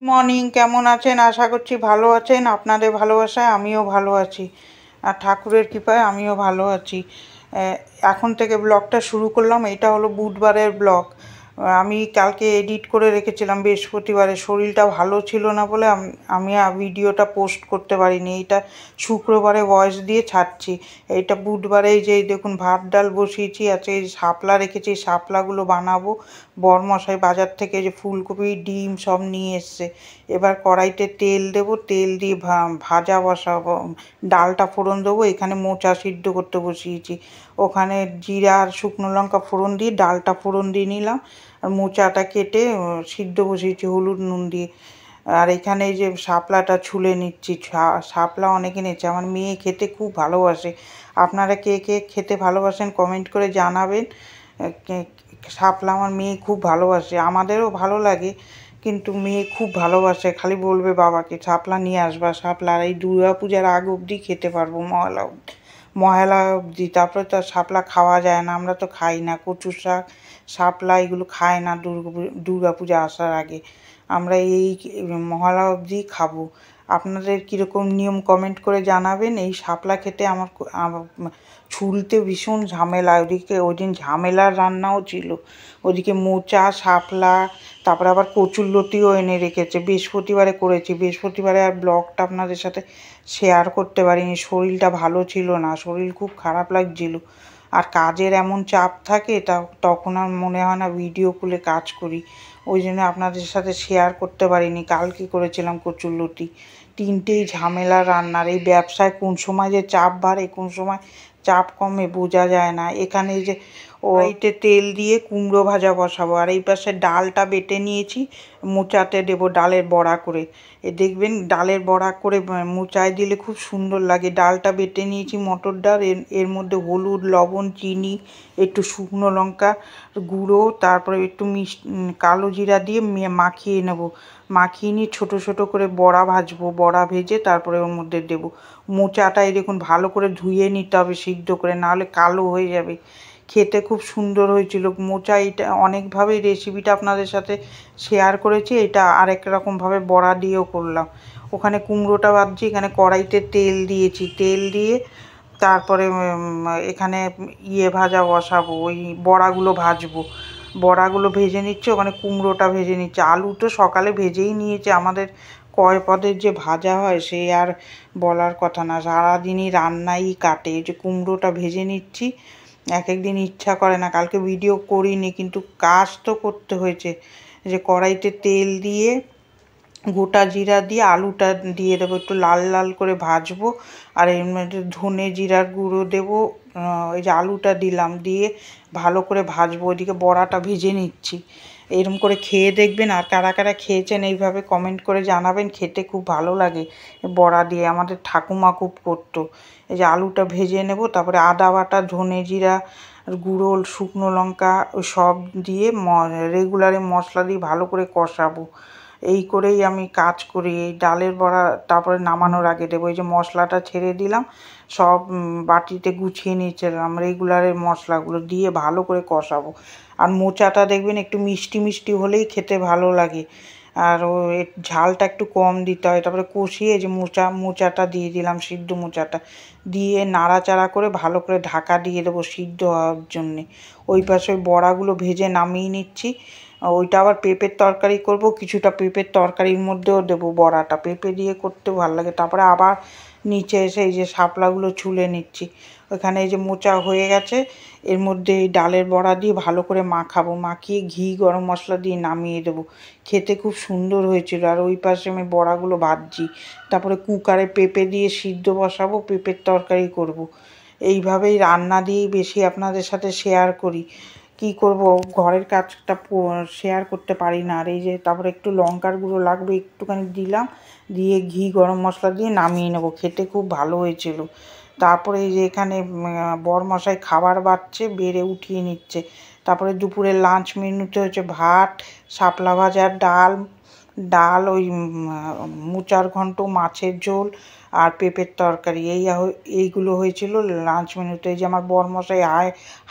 Morning, কেমন আছেন? আশা করছি ভালো আছেন। আপনাদের ভালোবাসায় আমিও ভালো আছি, আর ঠাকুরের কৃপায় আমিও ভালো আছি। এখন থেকে ব্লগটা শুরু করলাম। এটা হলো বুধবারের ব্লগ। আমি কালকে এডিট করে রেখেছিলাম বৃহস্পতিবারে, শরীরটা ভালো ছিল না বলে আমি ভিডিওটা পোস্ট করতে পারিনি। এইটা শুক্রবারে ভয়েস দিয়ে ছাড়ছি। এইটা বুধবারে যে দেখুন ভাত ডাল বসিয়েছি, আছে এই শাপলা রেখেছি, শাপলাগুলো বানাবো। বরমশাই বাজার থেকে যে ফুলকপি ডিম সব নিয়ে এসছে। এবার কড়াইতে তেল দেব, তেল দিয়ে ভাজা বসাবো, ডালটা ফোড়ন দেবো। এখানে মোচা সিদ্ধ করতে বসিয়েছি। ওখানে জিরা আর শুকনো লঙ্কা ফোড়ন দিয়ে ডালটা ফোড়ন দিয়ে নিলাম, আর মোচাটা কেটে সিদ্ধ বসিয়েছি হলুদ নুন দিয়ে। আর এখানে এই যে শাপলাটা ছুলে নিচ্ছি। শাপলা অনেকে নিচ্ছে, আমার মেয়ে খেতে খুব ভালোবাসে। আপনারা কে কে খেতে ভালোবাসেন কমেন্ট করে জানাবেন। শাপলা আমার মেয়ে খুব ভালোবাসে, আমাদেরও ভালো লাগে, কিন্তু মেয়ে খুব ভালোবাসে। খালি বলবে বাবাকে শাপলা নিয়ে আসবা শাপলা। আর এই দুর্গা পূজার আগ অবধি খেতে পারবো, মহালয়া অবধি। তারপরে তো শাপলা খাওয়া যায় না, আমরা তো খাই না। কচু শাক, শাপলা এগুলো খায় না দুর্গা পূজা আসার আগে। আমরা এই মহালয়া অবধি খাবো। আপনাদের কীরকম নিয়ম কমেন্ট করে জানাবেন। এই শাপলা খেতে আমার ছুলতে ভীষণ ঝামেলা। ওই দিন ঝামেলার রান্নাও ছিল। ওদিকে মোচা, শাপলা, তারপরে আবার কচুরলতিও এনে রেখেছে। বৃহস্পতিবারে করেছি, বৃহস্পতিবারে আর ব্লগটা আপনাদের সাথে শেয়ার করতে পারিনি। শরীরটা ভালো ছিল না, শরীর খুব খারাপ লাগছিল। আর কাজের এমন চাপ থাকে, তখন আর মনে হয় না ভিডিও খুলে কাজ করি। ওই জন্য আপনাদের সাথে শেয়ার করতে পারিনি। কালকে করেছিলাম কচুরলতি। তিনটেই ঝামেলা রান্নার। এই ব্যবসায় কোন সময় যে চাপ বাড়ে, কোন সময় চাপ কমে বোঝা যায় না। এখানে এই যে কড়াইতে তেল দিয়ে কুমড়ো ভাজা বসাবো, আর এই পাশে ডালটা বেটে নিয়েছি, মোচাতে দেবো ডালের বড়া করে। দেখবেন ডালের বড়া করে মোচায় দিলে খুব সুন্দর লাগে। ডালটা বেটে নিয়েছি, মটর ডাল, এর মধ্যে হলুদ, লবণ, চিনি, একটু শুকনো লঙ্কা গুঁড়ো, তারপরে একটু কালো জিরা দিয়ে মাখিয়ে নেব। মাখিয়ে নিয়ে ছোটো ছোটো করে বড়া ভাজবো। বড়া ভেজে তারপরে ওর মধ্যে দেবো। মোচাটা এই দেখুন ভালো করে ধুয়ে নিতে হবে সিদ্ধ করে, নাহলে কালো হয়ে যাবে। খেতে খুব সুন্দর হয়েছিল মোচা। এটা অনেকভাবেই রেসিপিটা আপনাদের সাথে শেয়ার করেছি। এটা আরেক রকমভাবে বড়া দিয়েও করলাম। ওখানে কুমড়োটা ভাজছি, এখানে কড়াইতে তেল দিয়েছি। তেল দিয়ে তারপরে এখানে ভাজা বসাবো, ওই বড়াগুলো ভাজবো। বড়াগুলো ভেজে নিচ্ছে, ওখানে কুমড়োটা ভেজে নিচ্ছে। আলু তো সকালে ভেজেই নিয়েছে। আমাদের কয় পদের যে ভাজা হয় সে আর বলার কথা না, সারাদিনই রান্নাই কাটে। এই যে কুমড়োটা ভেজে নিচ্ছি। এক একদিন ইচ্ছা করে না, কালকে ভিডিও করিনি, কিন্তু কাজ তো করতে হয়েছে। যে কড়াইতে তেল দিয়ে গোটা জিরা দিয়ে আলুটা দিয়ে দেবো, একটু লাল লাল করে ভাজবো। আর এর মধ্যে ধনে জিরার গুঁড়ো দেবো। এই যে আলুটা দিলাম, দিয়ে ভালো করে ভাজবো। ওইদিকে বড়াটা ভেজে নিচ্ছি। এরম করে খেয়ে দেখবেন, আর কারা কারা খেয়েছেন এইভাবে কমেন্ট করে জানাবেন। খেতে খুব ভালো লাগে বড়া দিয়ে, আমাদের ঠাকুমা খুব করতো। এই যে আলুটা ভেজে নেব, তারপরে আদা বাটা, ধনে জিরা গুঁড়ো, শুকনো লঙ্কা সব দিয়ে রেগুলারে মশলা দিয়ে ভালো করে কষাবো। এই করেই আমি কাজ করি। এই ডালের বড়া তারপরে নামানোর আগে দেবো। এই যে মশলাটা ছেড়ে দিলাম, সব বাটিতে গুছিয়ে নিয়েছিলাম। রেগুলারের মশলাগুলো দিয়ে ভালো করে কষাবো। আর মোচাটা দেখবেন একটু মিষ্টি মিষ্টি হলেই খেতে ভালো লাগে। আর ঝালটা একটু কম দিতে হয়। তারপরে কষিয়ে যে মোচাটা দিয়ে দিলাম, সিদ্ধ মোচাটা দিয়ে নাড়াচাড়া করে ভালো করে ঢাকা দিয়ে দেবো সিদ্ধ হওয়ার জন্যে। ওই পাশে ওই বড়াগুলো ভেজে নামিয়ে নিচ্ছি। ওইটা আবার পেঁপের তরকারি করব, কিছুটা পেঁপের তরকারির মধ্যেও দেবো বড়াটা। পেঁপে দিয়ে করতেও ভালো লাগে। তারপরে আবার নিচে এসে এই যে শাপলাগুলো ছুলে নিচ্ছি। ওখানে এই যে মোচা হয়ে গেছে, এর মধ্যে এই ডালের বড়া দিয়ে ভালো করে মাখাবো। মাখিয়ে ঘি গরম মশলা দিয়ে নামিয়ে দেবো। খেতে খুব সুন্দর হয়েছিল। আর ওই পাশে আমি বড়াগুলো ভাজছি। তারপরে কুকারে পেঁপে দিয়ে সিদ্ধ বসাবো, পেঁপের তরকারি করব। এইভাবেই রান্না দিয়েই বেশি আপনাদের সাথে শেয়ার করি। কি করব, ঘরের কাজটা শেয়ার করতে পারি না। আর এই যে তারপরে একটু লঙ্কার গুঁড়ো লাগবে, একটুখানি দিলাম, দিয়ে ঘি গরম মশলা দিয়ে নামিয়ে নেব। খেতে খুব ভালো হয়েছিল। তারপরে এই যে এখানে বরমশাই খাবার বাড়ছে, বেড়ে উঠিয়ে নিচ্ছে। তারপরে দুপুরের লাঞ্চ মেনুতে হচ্ছে ভাত, শাপলা ভাজা, ডাল, ডাল, ওই মোচার ঘন্ট, মাছের ঝোল আর পেঁপের তরকারি, এইগুলো হয়েছিল লাঞ্চ মেনুতে। এই যে আমার বরমশাই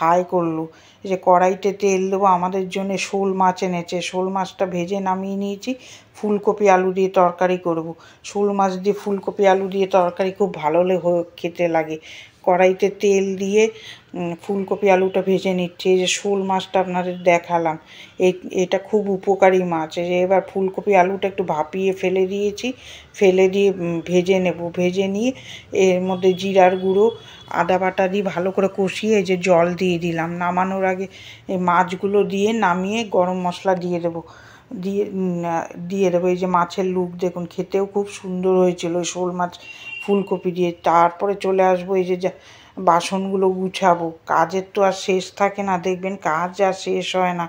হাই করলো। এই যে কড়াইতে তেল দেবো, আমাদের জন্য শোল মাছ এনেছে, শোল মাছটা ভেজে নামিয়ে নিয়েছি। ফুলকপি আলু দিয়ে তরকারি করব। শোল মাছ দিয়ে ফুলকপি আলু দিয়ে তরকারি খুব ভালো খেতে লাগে। কড়াইতে তেল দিয়ে ফুলকপি আলুটা ভেজে নিচ্ছি। এই যে শোল মাছটা আপনাদের দেখালাম, এটা খুব উপকারী মাছ। এই যে এবার ফুলকপি আলুটা একটু ভাপিয়ে ফেলে দিয়েছি, ফেলে দিয়ে ভেজে নেব। ভেজে নিয়ে এর মধ্যে জিরার গুঁড়ো, আদা বাটা দিয়ে ভালো করে কষিয়ে এই যে জল দিয়ে দিলাম। নামানোর আগে এই মাছগুলো দিয়ে নামিয়ে গরম মশলা দিয়ে দেবো। দিয়ে দেবো। এই যে মাছের লুক দেখুন, খেতেও খুব সুন্দর হয়েছিল ওই শোল মাছ ফুলকপি দিয়ে। তারপরে চলে আসবো এই যে বাসনগুলো গুছাবো। কাজের তো আর শেষ থাকে না, দেখবেন কাজ আর শেষ হয় না।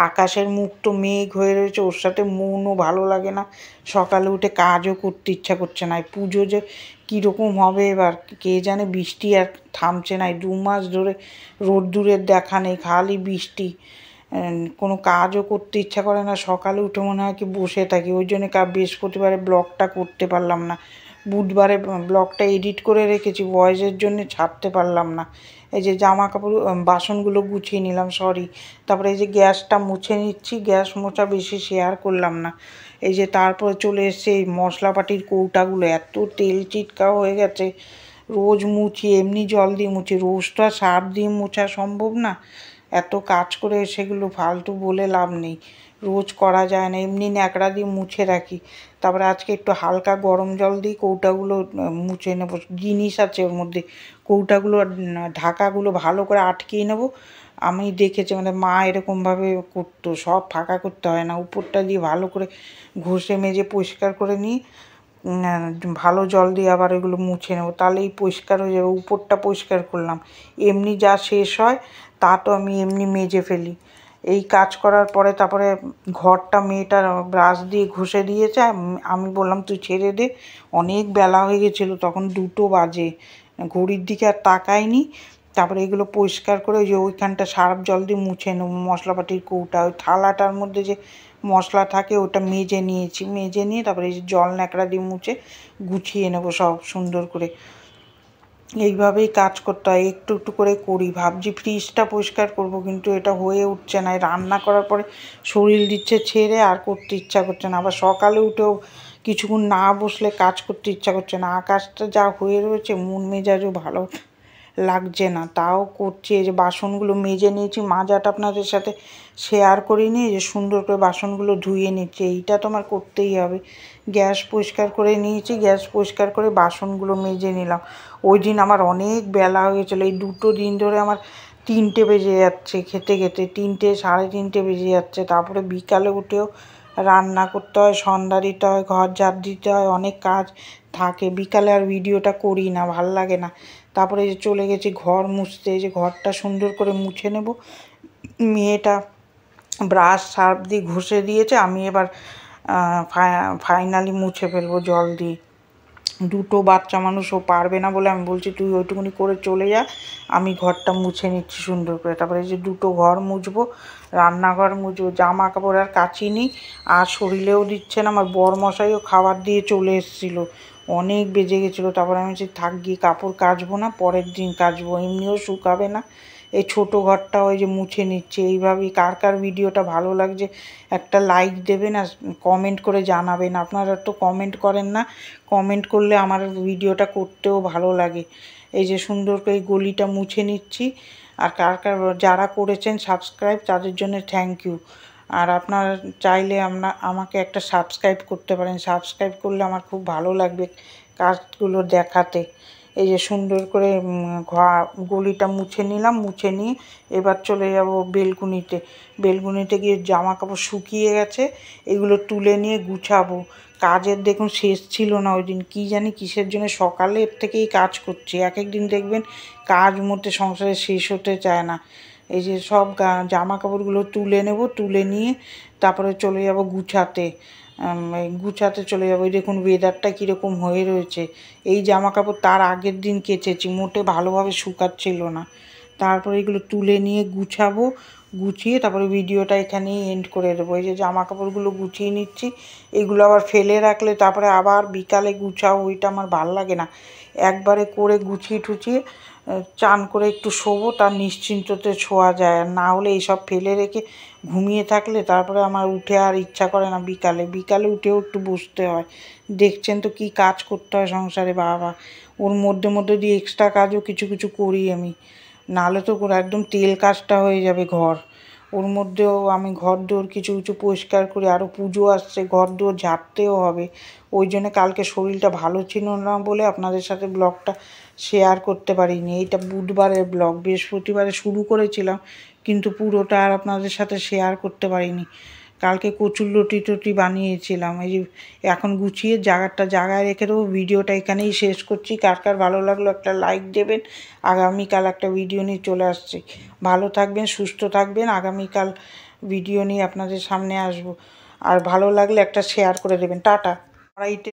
আকাশের মুখ তো মেঘ হয়ে রয়েছে, ওর সাথে মনও ভালো লাগে না, সকালে উঠে কাজও করতে ইচ্ছা করছে না। পুজো যে কীরকম হবে এবার কে জানে, বৃষ্টি আর থামছে না। 2 মাস ধরে রোদ্দুরের দেখা নেই, খালি বৃষ্টি, কোনো কাজও করতে ইচ্ছা করে না। সকালে উঠে মনে হয় কি বসে থাকি। ওই জন্য বৃহস্পতিবারে ব্লগটা করতে পারলাম না, বুধবারে ব্লগটা এডিট করে রেখেছি, ভয়েসের জন্য ছাড়তে পারলাম না। এই যে জামা কাপড় বাসনগুলো গুছিয়ে নিলাম, সরি। তারপরে এই যে গ্যাসটা মুছে নিচ্ছি, গ্যাস মোছা বেশি শেয়ার করলাম না। এই যে তারপরে চলে এসছে এই মশলাপাটির কৌটাগুলো, এত তেল চিটকা হয়ে গেছে। রোজ মুছি, এমনি জল দিয়ে মুছি, রোজ তো আর সার্ফ দিয়ে মোছা সম্ভব না। এত কাজ করে সেগুলো ফালতু বলে লাভ নেই, রোজ করা যায় না, এমনি ন্যাকড়া দিয়ে মুছে রাখি। তারপরে আজকে একটু হালকা গরম জল দিয়ে কৌটাগুলো মুছে নেব। জিনিস আছে ওর মধ্যে, কৌটাগুলো ঢাকাগুলো ভালো করে আটকিয়ে নেব। আমি দেখেছি আমাদের মা এরকমভাবে করতো, সব ফাঁকা করতে হয় না, উপরটা দিয়ে ভালো করে ঘষে মেজে পরিষ্কার করে নিই, ভালো জল দিয়ে আবার এগুলো মুছে নেব, তাহলেই পরিষ্কার হয়ে যাবে। উপরটা পরিষ্কার করলাম, এমনি যা শেষ হয় তা তো আমি এমনি মেজে ফেলি। এই কাজ করার পরে তারপরে ঘরটা মেয়েটা ব্রাশ দিয়ে ঘষে দিয়েছে, আমি বললাম তুই ছেড়ে দে, অনেক বেলা হয়ে গেছিলো, তখন 2টো বাজে, ঘড়ির দিকে আর তাকাইনি। তারপরে এগুলো পরিষ্কার করে ওই যে ওইখানটা সার্ফ জল দিয়ে মুছে নেব। মশলাপাটির কৌটা, ওই থালাটার মধ্যে যে মশলা থাকে ওটা মেজে নিয়েছি, মেজে নিয়ে তারপরে এই যে জল ন্যাকড়া দিয়ে মুছে গুছিয়ে নেবো সব সুন্দর করে। এইভাবেই কাজ করতে হয়, একটু একটু করে করি। ভাবছি ফ্রিজটা পরিষ্কার করব, কিন্তু এটা হয়ে উঠছে না। রান্না করার পরে শরীর দিচ্ছে ছেড়ে, আর করতে ইচ্ছা করছে না। আবার সকালে উঠেও কিছুক্ষণ না বসলে কাজ করতে ইচ্ছা করছে না। আকাশটা যা হয়ে রয়েছে, মন মেজাজও ভালো লাগছে না, তাও করছি। এই যে বাসনগুলো মেজে নিয়েছি, মাজাটা আপনাদের সাথে শেয়ার করিনি, যে সুন্দর করে বাসনগুলো ধুয়ে নিচ্ছি, এইটা তো আমার করতেই হবে। গ্যাস পরিষ্কার করে নিয়েছি, গ্যাস পরিষ্কার করে বাসনগুলো মেজে নিলাম। ওই দিন আমার অনেক বেলা হয়ে গেছিলো, এই 2টো দিন ধরে আমার 3টে বেজে যাচ্ছে, খেতে খেতে 3টে 3:30 বেজে যাচ্ছে। তারপরে বিকালে উঠেও রান্না করতে হয়, সন্ধ্যা দিতে হয়, ঘর ঝাড় দিতে হয়, অনেক কাজ থাকে। বিকালে আর ভিডিওটা করি না, ভাল লাগে না। তারপরে যে চলে গেছি ঘর মুছতে, যে ঘরটা সুন্দর করে মুছে নেব। মেয়েটা ব্রাশ সার্ফ দিয়ে ঘষে দিয়েছে, আমি এবার ফাইনালি মুছে ফেলবো জল দিয়ে। 2টো বাচ্চা মানুষ, ও পারবে না বলে আমি বলছি তুই ওইটুকুনি করে চলে যা, আমি ঘরটা মুছে নিচ্ছি সুন্দর করে। তারপরে এই যে 2টো ঘর মুছবো, রান্নাঘর মুছবো, জামা কাপড় আর কাচিনি, আর শরীরেও দিচ্ছে না। আমার বরমশাইও খাবার দিয়ে চলে এসেছিলো, অনেক বেজে গেছিলো। তারপরে আমি বলছি থাক, গিয়ে কাপড় কাচবো না, পরের দিন কাচবো, এমনিও শুকাবে না। এই ছোটো ঘরটা ওই যে মুছে নিচ্ছে। এইভাবেই কার কার ভিডিওটা ভালো লাগছে একটা লাইক দেবেন, আর কমেন্ট করে জানাবেন। আপনারা তো কমেন্ট করেন না, কমেন্ট করলে আমার ভিডিওটা করতেও ভালো লাগে। এই যে সুন্দর করে গলিটা মুছে নিচ্ছি। আর কার কার যারা করেছেন সাবস্ক্রাইব, তাদের জন্য থ্যাংক ইউ। আর আপনারা চাইলে আমাকে একটা সাবস্ক্রাইব করতে পারেন, সাবস্ক্রাইব করলে আমার খুব ভালো লাগবে কাজগুলো দেখাতে। এই যে সুন্দর করে গলিটা মুছে নিলাম, মুছে নিয়ে এবার চলে যাব বেলকুনিতে। বেলকুনিতে গিয়ে জামা কাপড় শুকিয়ে গেছে, এগুলো তুলে নিয়ে গুছাবো। কাজের দেখুন শেষ ছিল না ওই দিন, কী জানি কিসের জন্য সকালের থেকেই কাজ করছি। এক একদিন দেখবেন কাজ মধ্যে সংসারে শেষ হতে চায় না। এই যে সব জামা কাপড়গুলো তুলে নেব, তুলে নিয়ে তারপরে চলে যাব গুছাতে। গুছাতে চলে যাবো। এই দেখুন ওয়েদারটা কীরকম হয়ে রয়েছে। এই জামা কাপড় তার আগের দিন কেচেছি, মোটে ভালোভাবে শুকাচ্ছিল না। তারপরে এগুলো তুলে নিয়ে গুছাবো, গুছিয়ে তারপরে ভিডিওটা এখানেই এন্ড করে দেবো। এই যে জামা কাপড়গুলো গুছিয়ে নিচ্ছি, এগুলো আবার ফেলে রাখলে তারপরে আবার বিকালে গুছাও, ওইটা আমার ভাল লাগে না। একবারে করে গুছিয়ে টুছিয়ে চান করে একটু শোবো, তার নিশ্চিন্ততে শোয়া যায়। আর না হলে এইসব ফেলে রেখে ঘুমিয়ে থাকলে তারপরে আমার উঠে আর ইচ্ছা করে না। বিকালে উঠেও একটু বসতে হয়। দেখছেন তো কী কাজ করতে হয় সংসারে, বাবা। ওর মধ্যে দিয়ে এক্সট্রা কাজও কিছু কিছু করি আমি, নাহলে তো একদম তেল কাজটা হয়ে যাবে ঘর। ওর মধ্যেও আমি ঘর দোর কিছু কিছু পরিষ্কার করি, আরও পুজো আসছে, ঘর দোর ঝাড়তেও হবে। ওই জন্য কালকে শরীরটা ভালো ছিল না বলে আপনাদের সাথে ব্লগটা শেয়ার করতে পারিনি। এইটা বুধবারের ব্লগ, বৃহস্পতিবারে শুরু করেছিলাম কিন্তু পুরোটা আর আপনাদের সাথে শেয়ার করতে পারিনি। কালকে কচুর লটি বানিয়েছিলাম। এই যে এখন গুছিয়ে জায়গায় রেখে দেবো। ভিডিওটা এখানেই শেষ করছি। কার কার ভালো লাগলো একটা লাইক দেবেন। আগামীকাল একটা ভিডিও নিয়ে চলে আসছি। ভালো থাকবেন, সুস্থ থাকবেন। আগামীকাল ভিডিও নিয়ে আপনাদের সামনে আসবো। আর ভালো লাগলে একটা শেয়ার করে দেবেন। টাটা।